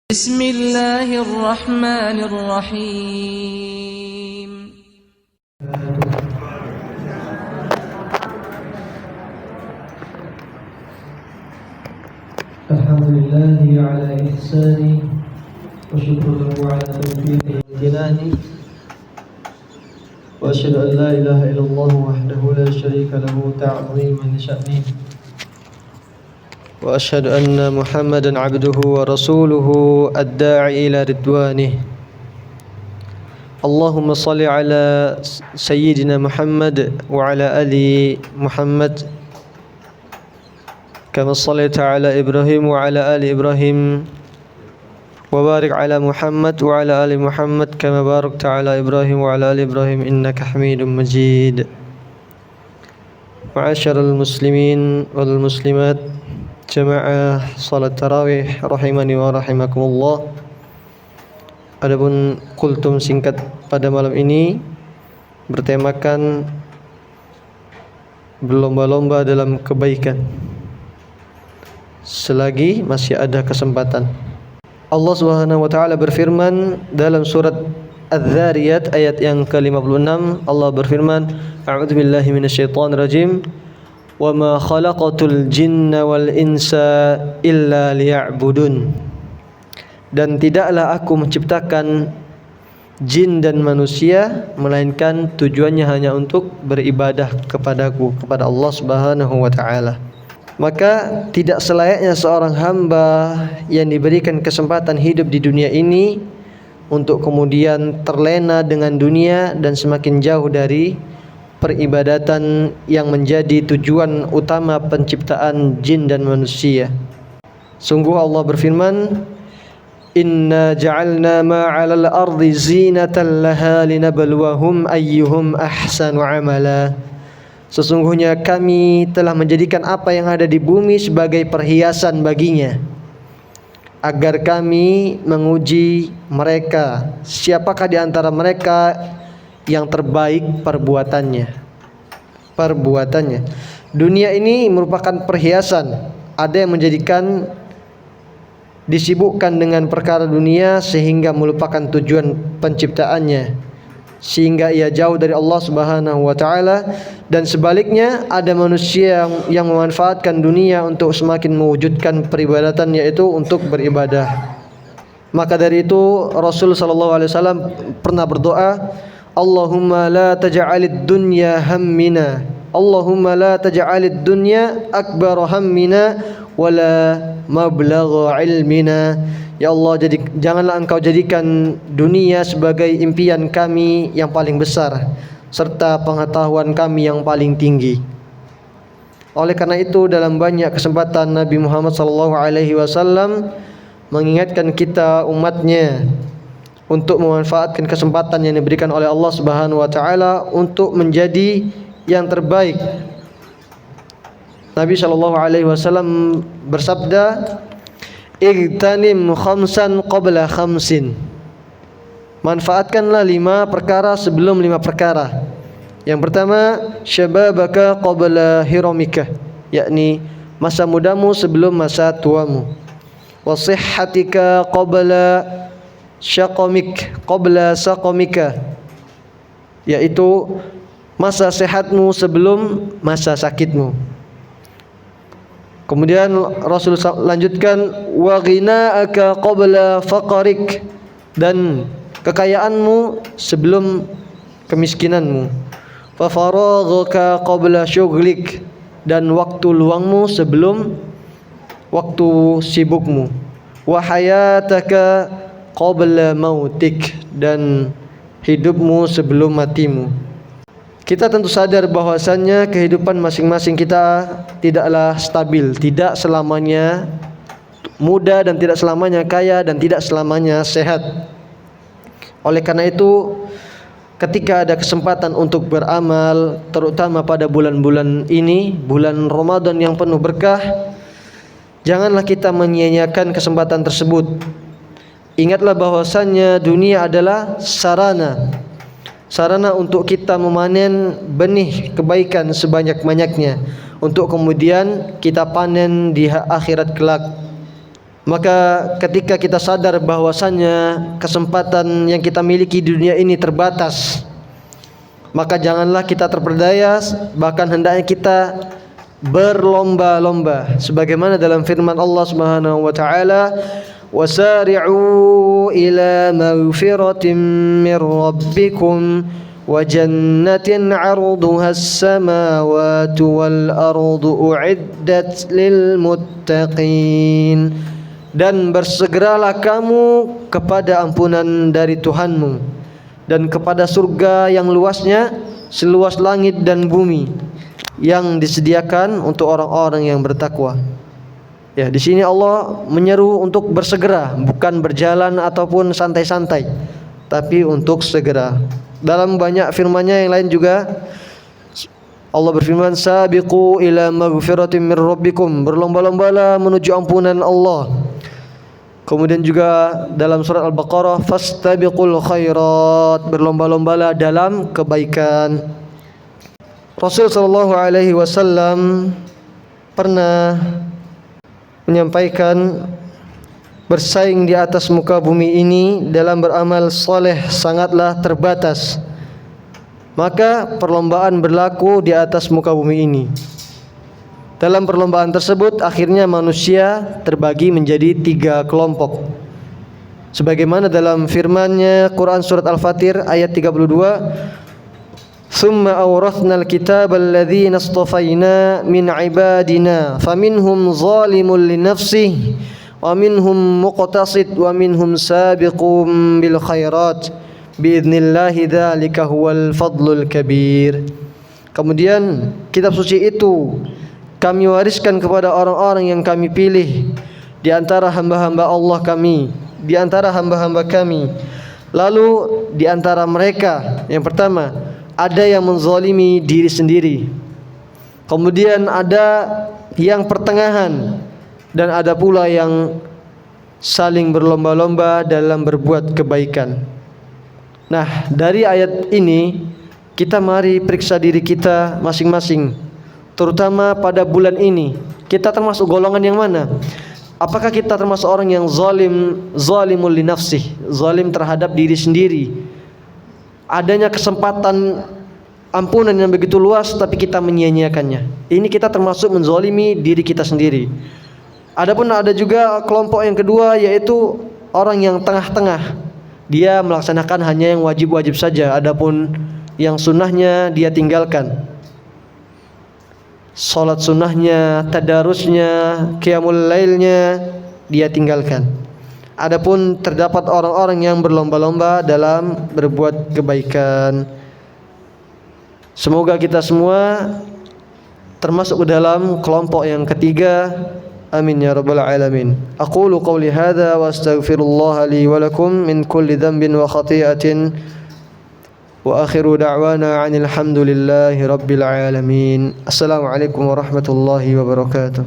بسم الله الرحمن الرحيم الحمد لله على إحسانه وشكر له على توفيقه وامتنانه وأشهد أن لا إله إلا الله وحده لا شريك له تعظيما لشأنه وأشهد أن محمدا عبده ورسوله الداعي إلى رضوانه اللهم صل على سيدنا محمد وعلى آل محمد كما صليت على إبراهيم وعلى آل إبراهيم وبارك على محمد وعلى آل محمد كما باركت على إبراهيم وعلى آل إبراهيم إنك حميد مجيد. معاشر المسلمين والمسلمات jamaah salat tarawih rahimani wa rahimakumullah. Adapun kultum singkat pada malam ini bertemakan berlomba-lomba dalam kebaikan selagi masih ada kesempatan. Allah Subhanahu wa taala berfirman dalam surat Az-Zariyat ayat yang ke-56. Allah berfirman, a'udzu billahi minasyaitonir rajim. Wa ma khalaqatul jinna wal insa illa liya'budun. Dan tidaklah aku menciptakan jin dan manusia melainkan tujuannya hanya untuk beribadah kepadaku, kepada Allah Subhanahu wa taala. Maka tidak selayaknya seorang hamba yang diberikan kesempatan hidup di dunia ini untuk kemudian terlena dengan dunia dan semakin jauh dari peribadatan yang menjadi tujuan utama penciptaan jin dan manusia. Sungguh Allah berfirman, Inna ja'alna ma'alal ardi zinatan laha linabluwahum ayyuhum ahsanu amala. Sesungguhnya kami telah menjadikan apa yang ada di bumi sebagai perhiasan baginya, agar kami menguji mereka, siapakah di antara mereka yang terbaik perbuatannya. Dunia ini merupakan perhiasan. Ada yang menjadikan disibukkan dengan perkara dunia sehingga melupakan tujuan penciptaannya, sehingga ia jauh dari Allah Subhanahu wa taala, dan sebaliknya ada manusia yang memanfaatkan dunia untuk semakin mewujudkan peribadatan, yaitu untuk beribadah. Maka dari itu Rasul sallallahu alaihi wasallam pernah berdoa, Allahumma la taj'alid dunya hammina, Allahumma la taj'alid dunya akbar hammina wala mablagha ilmina. Ya Allah, janganlah engkau jadikan dunia sebagai impian kami yang paling besar serta pengetahuan kami yang paling tinggi. Oleh karena itu dalam banyak kesempatan Nabi Muhammad SAW mengingatkan kita umatnya untuk memanfaatkan kesempatan yang diberikan oleh Allah Subhanahu wa taala untuk menjadi yang terbaik. Nabi SAW bersabda, Igtanim khamsan qabla khamsin. Manfaatkanlah 5 perkara sebelum 5 perkara. Yang pertama, syababaka qabla hiramika, yakni masa mudamu sebelum masa tuamu. Wa sihhatika qabla saqamika, yaitu masa sehatmu sebelum masa sakitmu. Kemudian Rasul lanjutkan, wa ghina'aka qabla faqarik, dan kekayaanmu sebelum kemiskinanmu. Fa faraghaka qabla syughlik, dan waktu luangmu sebelum waktu sibukmu. Wa hayataka qabla mautik, dan hidupmu sebelum matimu. Kita tentu sadar bahwasannya kehidupan masing-masing kita tidaklah stabil, tidak selamanya muda dan tidak selamanya kaya dan tidak selamanya sehat. Oleh karena itu, ketika ada kesempatan untuk beramal, terutama pada bulan-bulan ini, bulan Ramadan yang penuh berkah, janganlah kita menyia-nyiakan kesempatan tersebut. Ingatlah bahwasannya dunia adalah sarana untuk kita memanen benih kebaikan sebanyak-banyaknya, untuk kemudian kita panen di akhirat kelak. Maka ketika kita sadar bahwasannya kesempatan yang kita miliki di dunia ini terbatas, maka janganlah kita terperdaya, bahkan hendaknya kita berlomba-lomba sebagaimana dalam firman Allah Subhanahu wa taala, wasari'u ila maghfiratin min rabbikum wa jannatin 'arduha as-samawati wal ardu u'iddat lil muttaqin. Dan bersegeralah kamu kepada ampunan dari Tuhanmu dan kepada surga yang luasnya seluas langit dan bumi yang disediakan untuk orang-orang yang bertakwa. Ya, di sini Allah menyeru untuk bersegera, bukan berjalan ataupun santai-santai, tapi untuk segera. Dalam banyak firman-Nya yang lain juga Allah berfirman, sabiqu ila maghfiratin min rabbikum, berlomba-lombalah menuju ampunan Allah. Kemudian juga dalam surat Al-Baqarah, fastabiqul khairat, berlomba-lombalah dalam kebaikan. Rasul sallallahu alaihi wasallam pernah menyampaikan, bersaing di atas muka bumi ini dalam beramal soleh sangatlah terbatas. Maka perlombaan berlaku di atas muka bumi ini. Dalam perlombaan tersebut akhirnya manusia terbagi menjadi 3 kelompok. Sebagaimana dalam firman-Nya Quran surat Al-Fatir ayat 32, "Tsumma awrathnal kitaba alladzina istafaina min ibadina faminhum zalimun li nafsihi wa minhum muqtasid wa minhum sabiqun bil khairat biidnillahi dzalika huwal fadlul kabir." Kemudian kitab suci itu kami wariskan kepada orang-orang yang kami pilih di antara hamba-hamba Allah kami, di antara hamba-hamba kami. Lalu di antara mereka, yang pertama, ada yang menzalimi diri sendiri. Kemudian ada yang pertengahan, dan ada pula yang saling berlomba-lomba dalam berbuat kebaikan. Nah, dari ayat ini kita mari periksa diri kita masing-masing. Terutama pada bulan ini, kita termasuk golongan yang mana? Apakah kita termasuk orang yang zalimul li nafsih, zalim terhadap diri sendiri? Adanya kesempatan ampunan yang begitu luas tapi kita menyia-nyiakannya. Ini kita termasuk menzalimi diri kita sendiri. Adapun ada juga kelompok yang kedua, yaitu orang yang tengah-tengah. Dia melaksanakan hanya yang wajib-wajib saja, adapun yang sunnahnya dia tinggalkan. Salat sunnahnya, tadarusnya, qiyamul lailnya dia tinggalkan. Adapun terdapat orang-orang yang berlomba-lomba dalam berbuat kebaikan. Semoga kita semua termasuk ke dalam kelompok yang ketiga. Amin ya rabbal alamin. Aqulu qawli hadza wa astaghfirullah li wa lakum min kulli dhanbin wa khati'atin. Wa akhiru da'wana 'anil hamdulillahi rabbil alamin. Assalamualaikum warahmatullahi wabarakatuh.